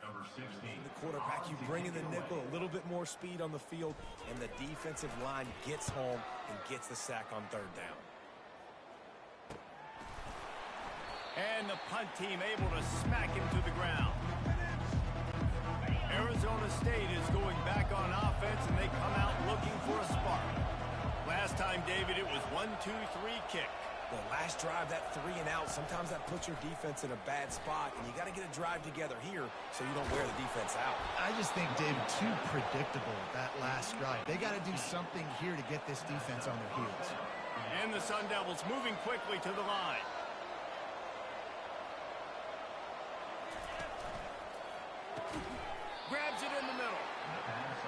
The quarterback, you bring in the nickel, a little bit more speed on the field, and the defensive line gets home and gets the sack on third down. And the punt team able to smack him to the ground. Arizona State is going back on offense, and they come out looking for a spark. Last time, David, it was 1-2-3 kick. The last drive, that 3 and out, sometimes that puts your defense in a bad spot, and you got to get a drive together here so you don't wear the defense out. I just think, David, too predictable that last drive. They got to do something here to get this defense on their heels. And the Sun Devils moving quickly to the line. Grabs it in the middle.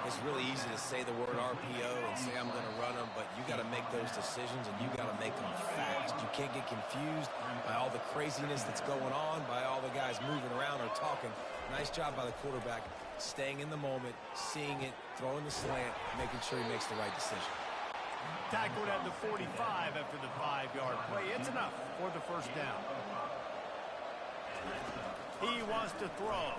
It's really easy to say the word RPO and say I'm going to run them, but you got to make those decisions, and you got to make them fast. You can't get confused by all the craziness that's going on, by all the guys moving around or talking. Nice job by the quarterback, staying in the moment, seeing it, throwing the slant, making sure he makes the right decision. Tackled at the 45 after the 5-yard play. It's enough for the first down. He wants to throw.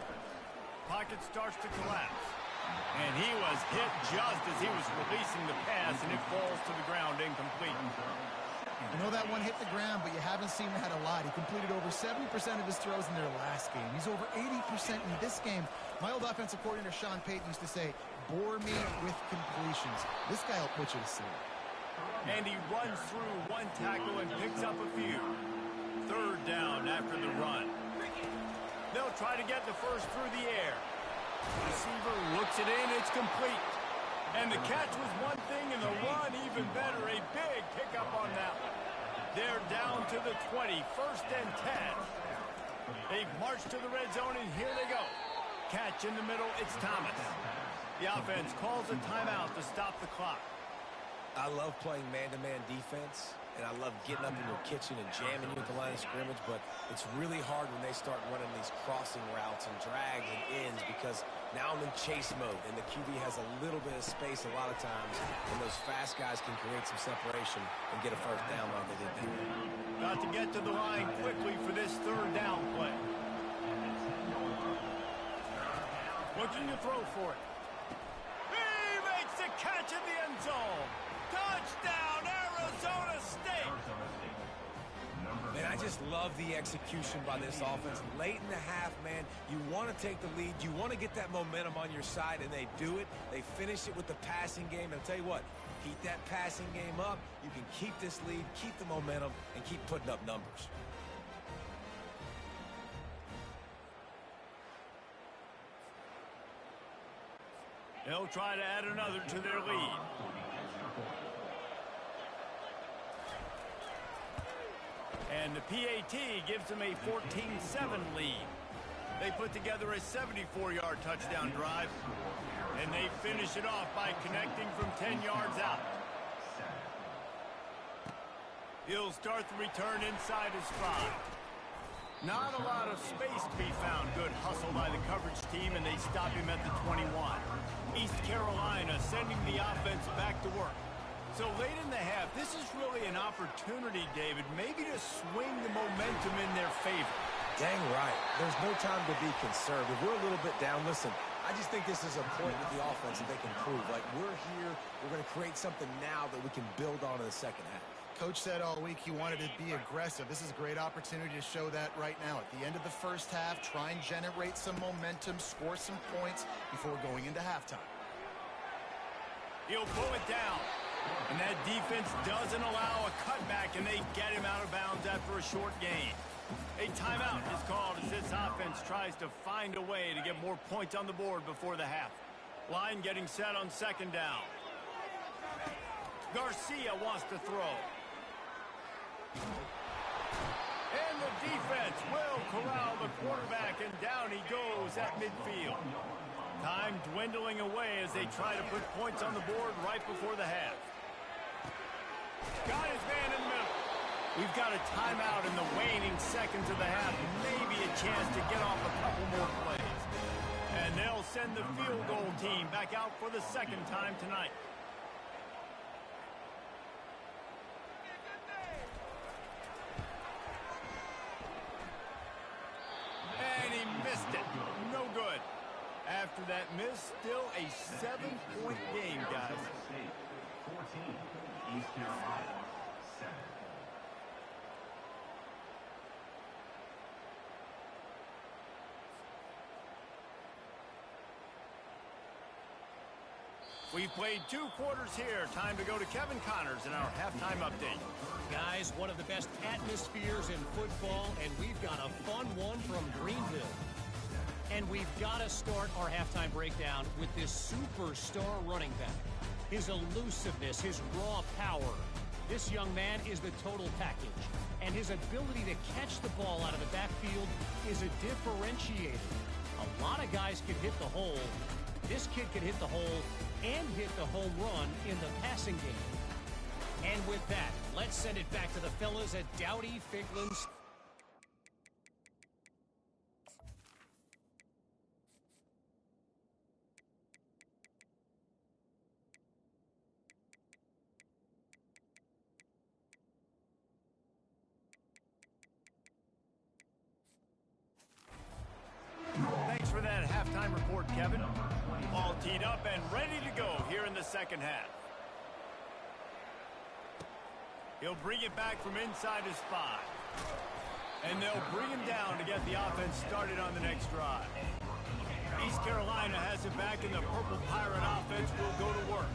Pocket starts to collapse. And he was hit just as he was releasing the pass, and it falls to the ground incomplete. I know that one hit the ground, but you haven't seen that a lot. He completed over 70% of his throws in their last game. He's over 80% in this game. My old offensive coordinator, Sean Payton, used to say, bore me with completions. This guy will put you to sleep. And he runs through one tackle and picks up a few. Third down after the run. They'll try to get the first through the air. Receiver looks it in, it's complete. And the catch was one thing, and the run even better. A big pickup on that one. They're down to the 20, first and 10. They've marched to the red zone, and here they go. Catch in the middle, it's Thomas. The offense calls a timeout to stop the clock. I love playing man-to-man defense, and I love getting up in your kitchen and jamming you at the line of scrimmage, but it's really hard when they start running these crossing routes and drags and ends because now I'm in chase mode, and the QB has a little bit of space a lot of times, and those fast guys can create some separation and get a first down like they did there. Got to get to the line quickly for this third down play. Looking to throw for it. He makes the catch in the end zone. Touchdown, Arizona State! Man, I just love the execution by this offense. Late in the half, man, you want to take the lead. You want to get that momentum on your side, and they do it. They finish it with the passing game. And I'll tell you what, keep that passing game up. You can keep this lead, keep the momentum, and keep putting up numbers. They'll try to add another to their lead. And the PAT gives them a 14-7 lead. They put together a 74-yard touchdown drive, and they finish it off by connecting from 10 yards out. He'll start the return inside his 5. Not a lot of space to be found. Good hustle by the coverage team, and they stop him at the 21. East Carolina sending the offense back to work. So late in the half, this is really an opportunity, David, maybe to swing the momentum in their favor. Dang right. There's no time to be conservative. We're a little bit down. Listen, I just think this is a point with the offense that they can prove. Like, we're here, we're going to create something now that we can build on in the second half. Coach said all week he wanted to be aggressive. This is a great opportunity to show that right now. At the end of the first half, try and generate some momentum, score some points before going into halftime. He'll pull it down. And that defense doesn't allow a cutback, and they get him out of bounds after a short gain. A timeout is called as this offense tries to find a way to get more points on the board before the half. Line getting set on second down. Garcia wants to throw. And the defense will corral the quarterback, and down he goes at midfield. Time dwindling away as they try to put points on the board right before the half. Got his man in the middle. We've got a timeout in the waning seconds of the half. Maybe a chance to get off a couple more plays. And they'll send the field goal team back out for the second time tonight. And he missed it. No good. miss. Still a 7-point game, guys. 14, East Carolina, 7. We've played 2 quarters here. Time to go to Kevin Connors in our halftime update. Guys, one of the best atmospheres in football, and we've got a fun one from Greenville. And we've got to start our halftime breakdown with this superstar running back. His elusiveness, his raw power. This young man is the total package. And his ability to catch the ball out of the backfield is a differentiator. A lot of guys can hit the hole. This kid can hit the hole and hit the home run in the passing game. And with that, let's send it back to the fellas at Dowdy Ficklen's. Thanks for that halftime report, Kevin. All teed up and ready to go here in the second half. He'll bring it back from inside his 5. And they'll bring him down to get the offense started on the next drive. East Carolina has it back, and the Purple Pirate offense will go to work.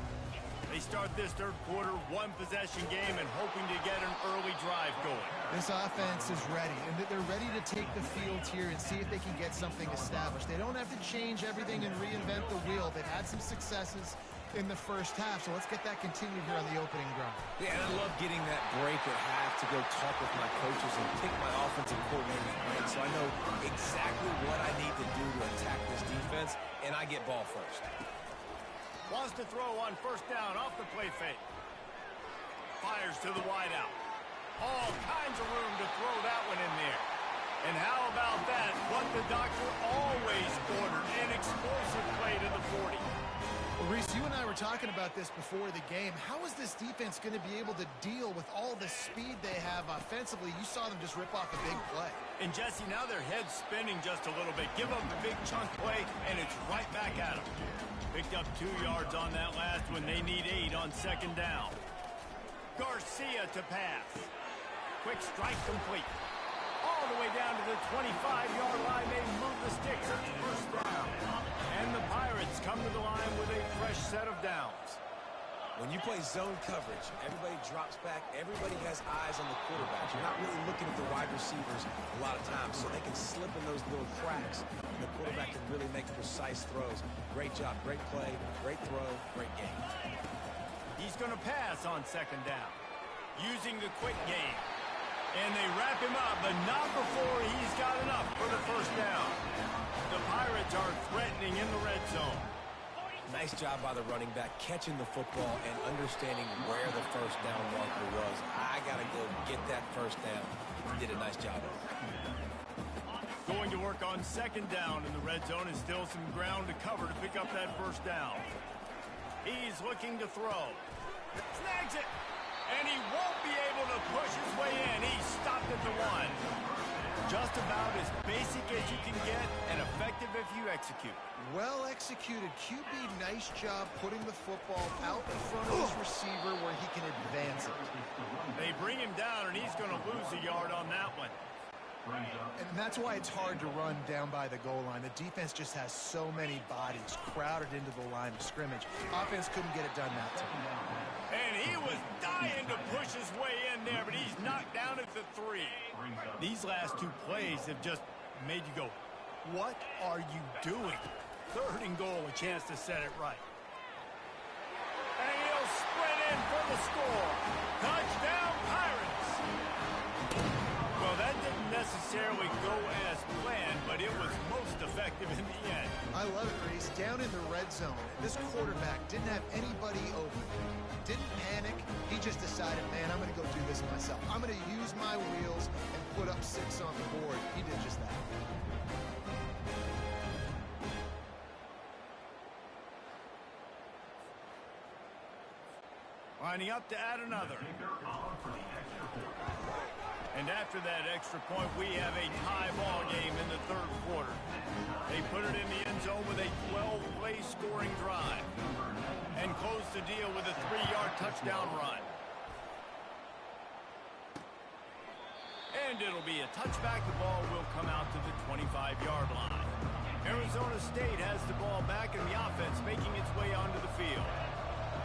They start this third quarter, 1-possession game, and hoping to get an early drive going. This offense is ready, and they're ready to take the field here and see if they can get something established. They don't have to change everything and reinvent the wheel. They've had some successes in the first half, so let's get that continued here on the opening drive. Yeah, and I love getting that break at half to go talk with my coaches and pick my offensive coordinator's brain, so I know exactly what I need to do to attack this defense, and I get ball first. Wants to throw on first down off the play fake. Fires to the wideout. All kinds of room to throw that one in there. And how about that? What the doctor always ordered, an explosive play to the 40. Well, Reese, you and I were talking about this before the game. How is this defense going to be able to deal with all the speed they have offensively? You saw them just rip off a big play. And Jesse, now their head's spinning just a little bit. Give up a big chunk play, and it's right back at them. Picked up 2 yards on that last one. They need 8 on second down. Garcia to pass. Quick strike complete. All the way down to the 25-yard line. They move the sticks at first down. And the Pirates come to the line with a fresh set of downs. When you play zone coverage, everybody drops back. Everybody has eyes on the quarterback. You're not really looking at the wide receivers a lot of times, so they can slip in those little cracks, and the quarterback can really make precise throws. Great job, great play, great throw, great game. He's going to pass on second down, using the quick game. And they wrap him up, but not before he's got enough for the first down. The Pirates are threatening in the red zone. Nice job by the running back, catching the football and understanding where the first down marker was. I got to go get that first down. He did a nice job of it. Going to work on second down in the red zone, and still some ground to cover to pick up that first down. He's looking to throw. Snags it! And he won't be able to push his way in. He stopped at the 1. Just about as basic as you can get and effective if you execute. Well executed. QB, nice job putting the football out in front of his receiver where he can advance it. They bring him down, and he's going to lose a yard on that one. And that's why it's hard to run down by the goal line. The defense just has so many bodies crowded into the line of scrimmage. Offense couldn't get it done that time. And he was dying to push his way in there, but he's knocked down at the 3. These last 2 plays have just made you go, what are you doing? Third and goal, a chance to set it right. And he'll sprint in for the score. Touchdown, Pirates! Well, that didn't necessarily go as planned, but it was most effective in the end. I love it, Reese. Down in the red zone, this quarterback didn't have anybody open. Didn't panic. He just decided, man, I'm going to go do this myself. I'm going to use my wheels and put up 6 on the board. He did just that. Lining up to add another. And After that extra point, we have a tie ball game in the third quarter. They put it in the end zone with a 12-play scoring drive and close the deal with a 3-yard touchdown run. And it'll be a touchback. The ball will come out to the 25-yard line. Arizona State has the ball back and the offense making its way onto the field.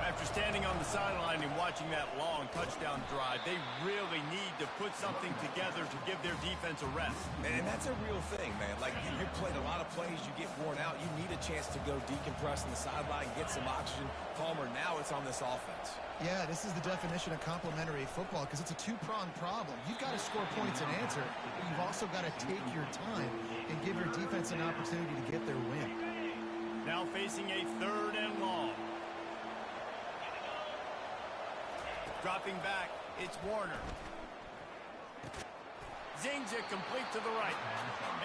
After standing on the sideline and watching that long touchdown drive, they really need to put something together to give their defense a rest. And that's a real thing, man. Like, you played a lot of plays, you get worn out. You need a chance to go decompress on the sideline, get some oxygen. Palmer, now it's on this offense. Yeah, this is the definition of complementary football because it's a two-pronged problem. You've got to score points and answer, but you've also got to take your time and give your defense an opportunity to get their win. Now facing a 3rd and long. Dropping back, it's Warner. Zings it complete to the right.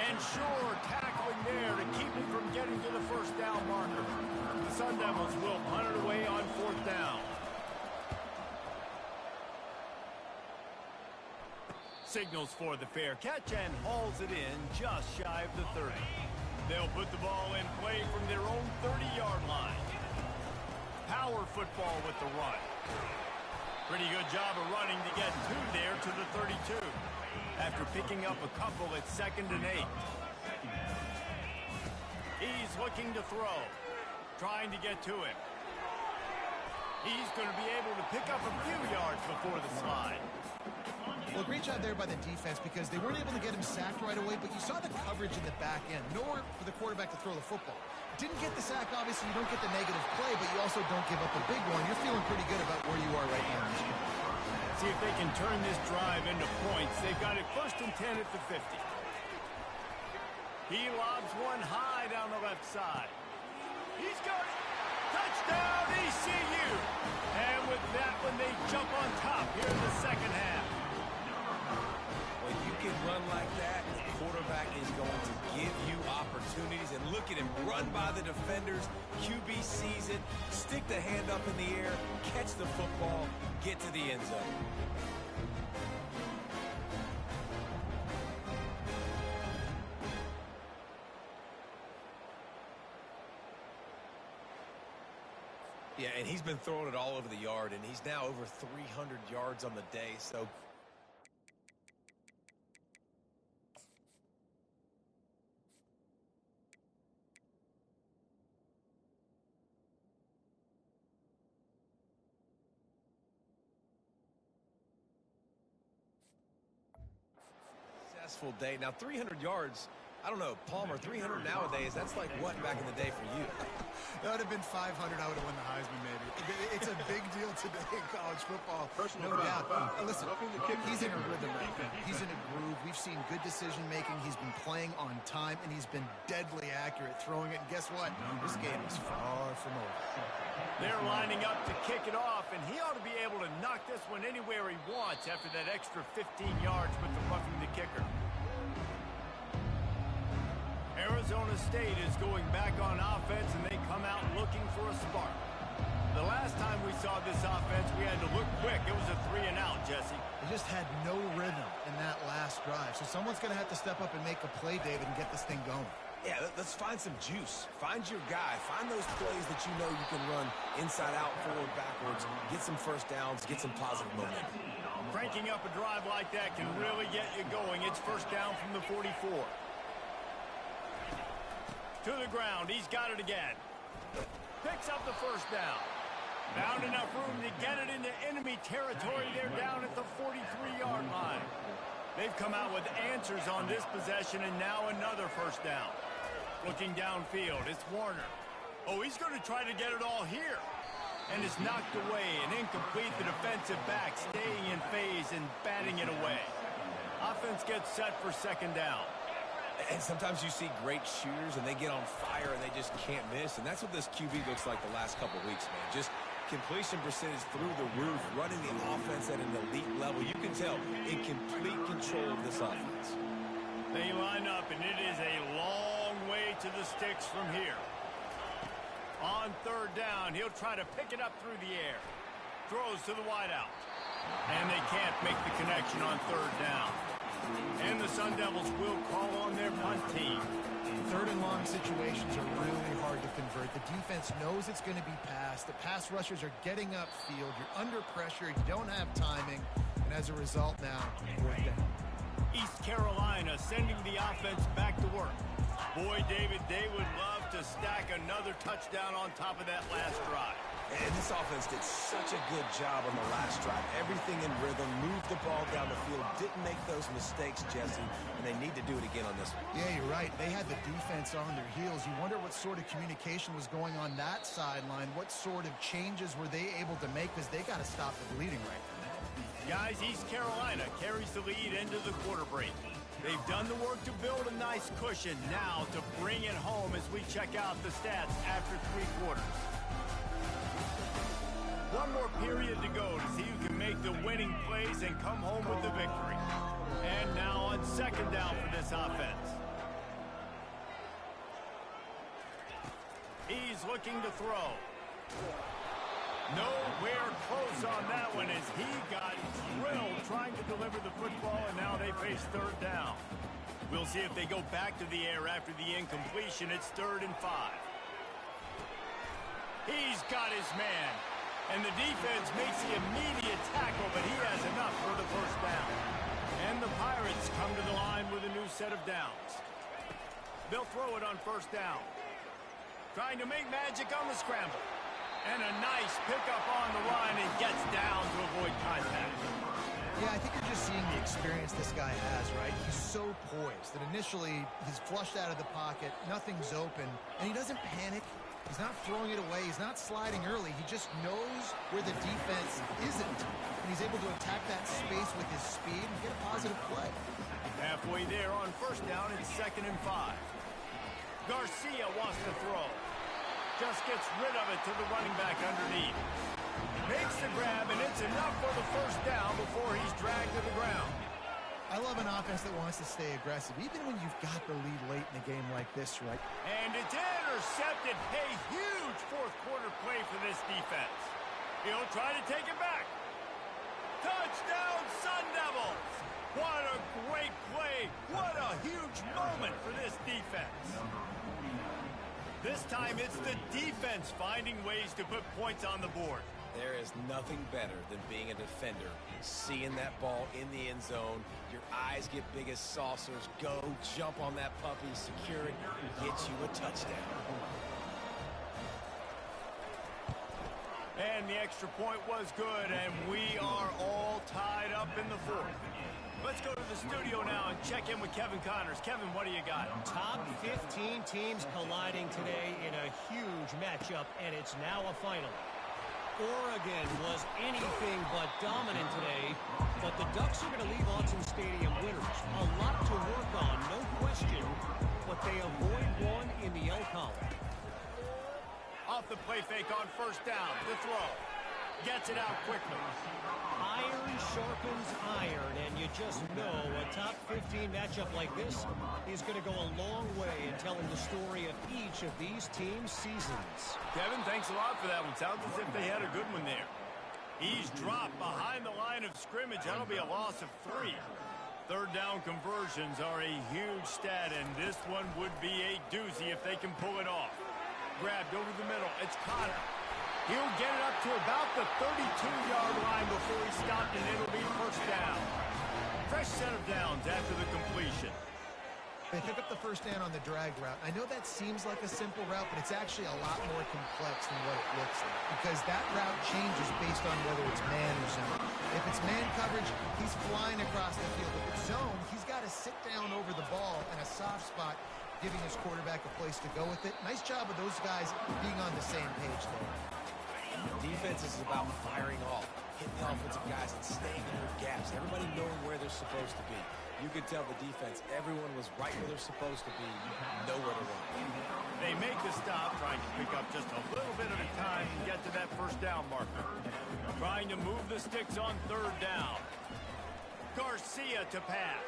And sure, tackling there to keep him from getting to the first down marker. The Sun Devils will punt it away on 4th down. Signals for the fair catch and hauls it in just shy of the 30. They'll put the ball in play from their own 30-yard line. Power football with the run. Pretty good job of running to get 2 there to the 32. After picking up a couple at 2nd and 8. He's looking to throw. Trying to get to him. He's going to be able to pick up a few yards before the slide. Well, great job there by the defense because they weren't able to get him sacked right away, but you saw the coverage in the back end. Nowhere for the quarterback to throw the football. Didn't get the sack, obviously. You don't get the negative play, but you also don't give up a big one. You're feeling pretty good about where you are right now in this game. See if they can turn this drive into points. They've got it 1st and 10 at the 50. He lobs one high down the left side. He's got it. Touchdown, ECU. And with that one, they jump on top here in the second half. When you can run like that, the quarterback is going to give you opportunities. And look at him run by the defenders. QB sees it, stick the hand up in the air, catch the football, get to the end zone. Yeah, and he's been throwing it all over the yard, and he's now over 300 yards on the day, so... Successful day. Now, 300 yards, I don't know, Palmer, 300 nowadays, that's like what back in the day for you? That would have been 500. I would have won the Heisman, maybe. It's a big deal today in college football. No doubt. Listen, he's in a rhythm right now. He's in a groove. We've seen good decision-making. He's been playing on time, and he's been deadly accurate throwing it. And guess what? This game is far from over. They're lining up to kick it off, and he ought to be able to knock this one anywhere he wants after that extra 15 yards with the roughing the kicker. Arizona State is going back on offense, and they come out looking for a spark. The last time we saw this offense, we had to look quick. It was a 3-and-out, Jesse. They just had no rhythm in that last drive. So someone's going to have to step up and make a play, David, and get this thing going. Yeah, let's find some juice. Find your guy. Find those plays that you know you can run inside out, forward, backwards. Get some first downs. Get some positive momentum. Cranking up a drive like that can really get you going. It's first down from the 44. To the ground. He's got it again. Picks up the first down. Found enough room to get it into enemy territory. They're down at the 43-yard line. They've come out with answers on this possession, and now another first down. Looking downfield, it's Warner. Oh, he's going to try to get it all here. And it's knocked away and incomplete. The defensive back staying in phase and batting it away. Offense gets set for second down. And sometimes you see great shooters, and they get on fire, and they just can't miss. And that's what this QB looks like the last couple weeks, man. Just completion percentage through the roof, running the offense at an elite level. You can tell in complete control of this offense. They line up, and it is a long way to the sticks from here. On third down, he'll try to pick it up through the air. Throws to the wideout. And they can't make the connection on third down. And the Sun Devils will call on their punt team. Third and long situations are really hard to convert. The defense knows it's going to be passed. The pass rushers are getting upfield. You're under pressure. You don't have timing. And as a result now, fourth down. East Carolina sending the offense back to work. Boy, David, they would love to stack another touchdown on top of that last drive. And this offense did such a good job on the last drive. Everything in rhythm, moved the ball down the field, didn't make those mistakes, Jesse, and they need to do it again on this one. Yeah, you're right. They had the defense on their heels. You wonder what sort of communication was going on that sideline. What sort of changes were they able to make, because they got to stop the bleeding right now. Guys, East Carolina carries the lead into the quarter break. They've done the work to build a nice cushion. Now to bring it home as we check out the stats after 3 quarters. One more period to go to see who can make the winning plays and come home with the victory. And now on second down for this offense. He's looking to throw. Nowhere close on that one as he got drilled trying to deliver the football, and now they face third down. We'll see if they go back to the air after the incompletion. It's 3rd and 5. He's got his man. And the defense makes the immediate tackle, but he has enough for the first down. And the Pirates come to the line with a new set of downs. They'll throw it on first down. Trying to make magic on the scramble. And a nice pickup on the line and gets down to avoid contact. Yeah, I think you're just seeing the experience this guy has, right? He's so poised that initially he's flushed out of the pocket, nothing's open, and he doesn't panic. He's not throwing it away. He's not sliding early. He just knows where the defense isn't, and he's able to attack that space with his speed and get a positive play. Halfway there on first down, it's 2nd and 5. Garcia wants to throw. Just gets rid of it to the running back underneath. Makes the grab, and it's enough for the first down before he's dragged to the ground. I love an offense that wants to stay aggressive, even when you've got the lead late in a game like this, right? And it's intercepted. A huge fourth quarter play for this defense. He'll try to take it back. Touchdown, Sun Devils! What a great play. What a huge moment for this defense. This time it's the defense finding ways to put points on the board. There is nothing better than being a defender, seeing that ball in the end zone, your eyes get big as saucers, go, jump on that puppy, secure it, get you a touchdown. And the extra point was good, and we are all tied up in the fourth. Let's go to the studio now and check in with Kevin Connors. Kevin, what do you got? Top 15 teams colliding today in a huge matchup, and it's now a final. Oregon was anything but dominant today, but the Ducks are going to leave Autzen Stadium winners. A lot to work on, no question, but they avoid one in the L column. Off the play fake on first down. The throw. Gets it out quickly. Iron sharpens iron, and you just know a top 15 matchup like this is going to go a long way in telling the story of each of these teams' seasons. Kevin, thanks a lot for that one. Sounds as if they had a good one there. He's dropped behind the line of scrimmage. That'll be a loss of 3. Third down conversions are a huge stat, and this one would be a doozy if they can pull it off. Grabbed over the middle. It's Connor. He'll get it up to about the 32-yard line before he stopped, and it'll be first down. Fresh set of downs after the completion. They pick up the first down on the drag route. I know that seems like a simple route, but it's actually a lot more complex than what it looks like, because that route changes based on whether it's man or zone. If it's man coverage, he's flying across the field. If it's zone, he's got to sit down over the ball in a soft spot, giving his quarterback a place to go with it. Nice job of those guys being on the same page there. Defense is about firing off, hitting the offensive guys and staying in their gaps. Everybody knowing where they're supposed to be. You could tell the defense, everyone was right where they're supposed to be, nowhere to run. They make the stop, trying to pick up just a little bit at a time and get to that first down marker. Trying to move the sticks on third down. Garcia to pass.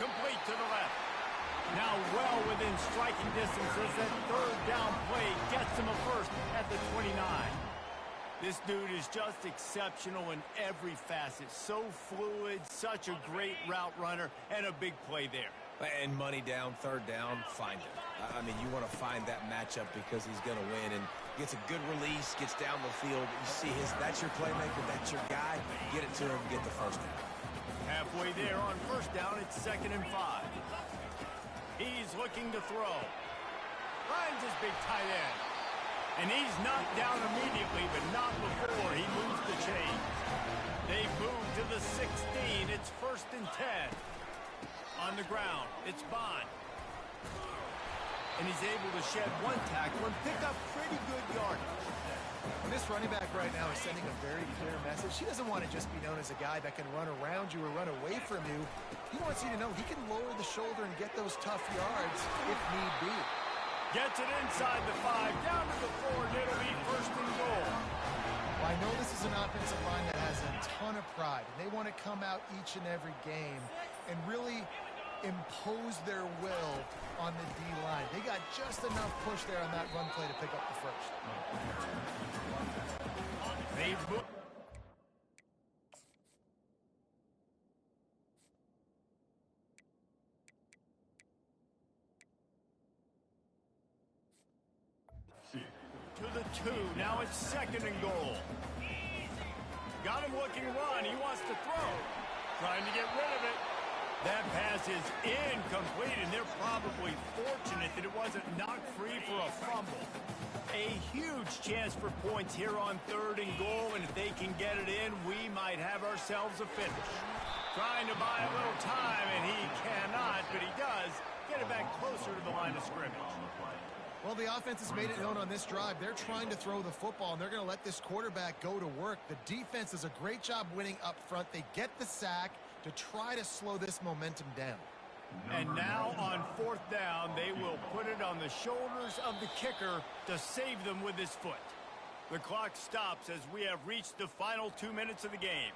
Complete to the left. Now well within striking distance as that third down play gets him a first at the 29. This dude is just exceptional in every facet. So fluid, such a great route runner, and a big play there. And money down, third down, find him. I mean, you want to find that matchup because he's going to win and gets a good release, gets down the field. You see that's your playmaker, that's your guy. Get it to him, get the first down. Halfway there on first down, it's 2nd and 5. He's looking to throw. Finds his big tight end. And he's knocked down immediately, but not before he moves the chain. They move to the 16. It's 1st and 10. On the ground, it's Bond. And he's able to shed one tackle and pick up pretty good yardage. And this running back right now is sending a very clear message. He doesn't want to just be known as a guy that can run around you or run away from you. He wants you to know he can lower the shoulder and get those tough yards if need be. Gets it inside the 5, down to the 4, and it'll be 1st and goal. Well, I know this is an offensive line that has a ton of pride, and they want to come out each and every game and really impose their will on the D-line. They got just enough push there on that run play to pick up the first. They move. To the 2, now it's 2nd and goal. Got him looking run, he wants to throw. Trying to get rid of it. That pass is incomplete, and they're probably fortunate that it wasn't knocked free for a fumble. A huge chance for points here on 3rd and goal, and if they can get it in, we might have ourselves a finish. Trying to buy a little time, and he cannot, but he does get it back closer to the line of scrimmage. Well, the offense has made it known on this drive. They're trying to throw the football, and they're going to let this quarterback go to work. The defense does a great job winning up front. They get the sack to try to slow this momentum down. And now on 4th down, they will put it on the shoulders of the kicker to save them with his foot. The clock stops as we have reached the final 2 minutes of the game.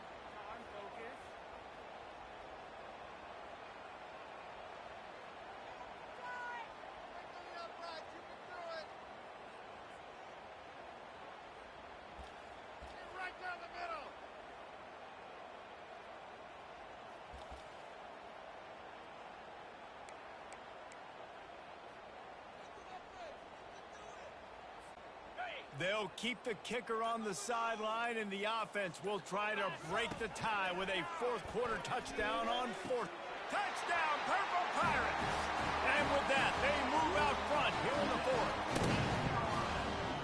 They'll keep the kicker on the sideline, and the offense will try to break the tie with a 4th quarter touchdown on 4th. Touchdown, Purple Pirates! And with that, they move out front here in the 4th.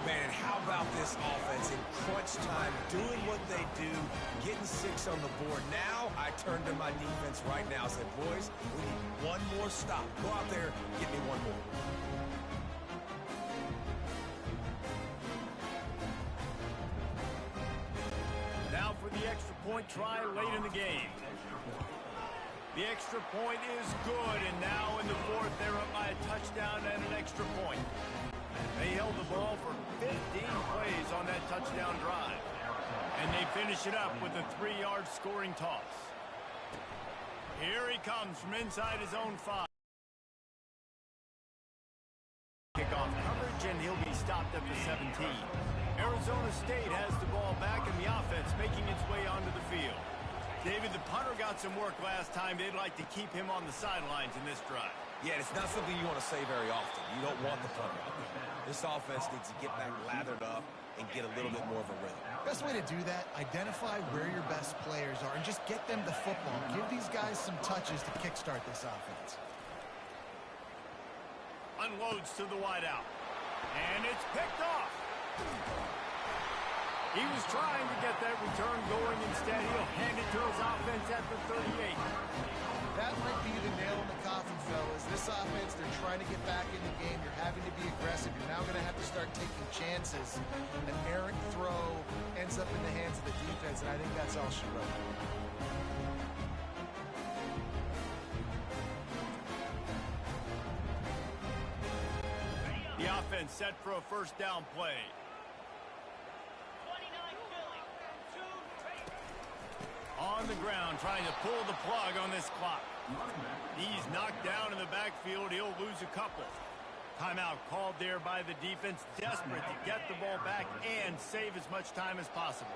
Man, how about this offense in crunch time, doing what they do, getting 6 on the board. Now I turn to my defense right now and said, boys, we need one more stop. Go out there, get me one more. Now for the extra point try late in the game. The extra point is good, and now in the 4th, they're up by a touchdown and an extra point. They held the ball for 15 plays on that touchdown drive. And they finish it up with a 3-yard scoring toss. Here he comes from inside his own 5. Kickoff coverage, and he'll be stopped at the 17. Arizona State has the ball back, and the offense making its way onto the field. David, the punter got some work last time. They'd like to keep him on the sidelines in this drive. Yeah, it's not something you want to say very often. You don't want the punter out there. This offense needs to get back lathered up and get a little bit more of a rhythm. Best way to do that, identify where your best players are and just get them the football. Give these guys some touches to kickstart this offense. Unloads to the wideout. And it's picked off. He was trying to get that return going. Instead, he'll hand it to his offense at the 38. That might be the nail in the coffin, fellas. This offense, they're trying to get back in the game. You're having to be aggressive. You're now going to have to start taking chances. An errant throw ends up in the hands of the defense, and I think that's all she wrote. The offense set for a first down play. On the ground, trying to pull the plug on this clock. He's knocked down in the backfield. He'll lose a couple. Timeout called there by the defense, desperate to get the ball back and save as much time as possible.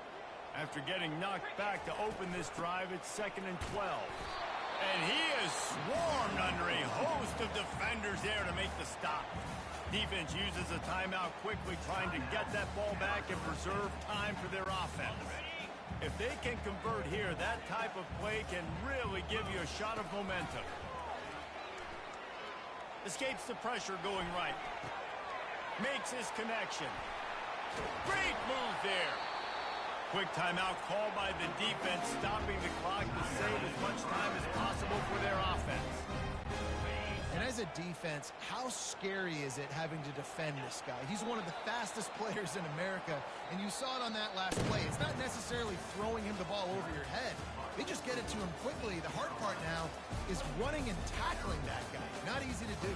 After getting knocked back to open this drive, it's 2nd and 12. And he is swarmed under a host of defenders there to make the stop. Defense uses a timeout quickly, trying to get that ball back and preserve time for their offense. If they can convert here, that type of play can really give you a shot of momentum. Escapes the pressure going right. Makes his connection. Great move there. Quick timeout called by the defense, stopping the clock to save as much time as possible for their offense. And as a defense, how scary is it having to defend this guy? He's one of the fastest players in America, and you saw it on that last play. It's not necessarily throwing him the ball over your head. They just get it to him quickly. The hard part now is running and tackling that guy. Not easy to do.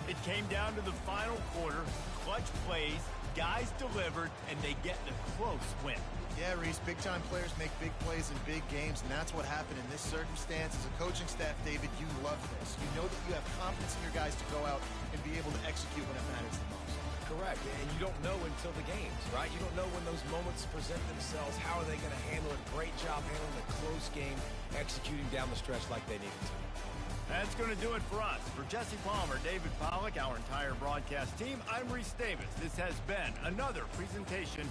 It came down to the final quarter. Clutch plays, guys delivered, and they get the close win. Yeah, Reese, big-time players make big plays in big games, and that's what happened in this circumstance. As a coaching staff, David, you love this. You know that you have confidence in your guys to go out and be able to execute when it matters the most. Correct, and you don't know until the games, right? You don't know when those moments present themselves. How are they going to handle it? Great job handling a close game, executing down the stretch like they needed to. That's going to do it for us. For Jesse Palmer, David Pollack, our entire broadcast team, I'm Reese Davis. This has been another presentation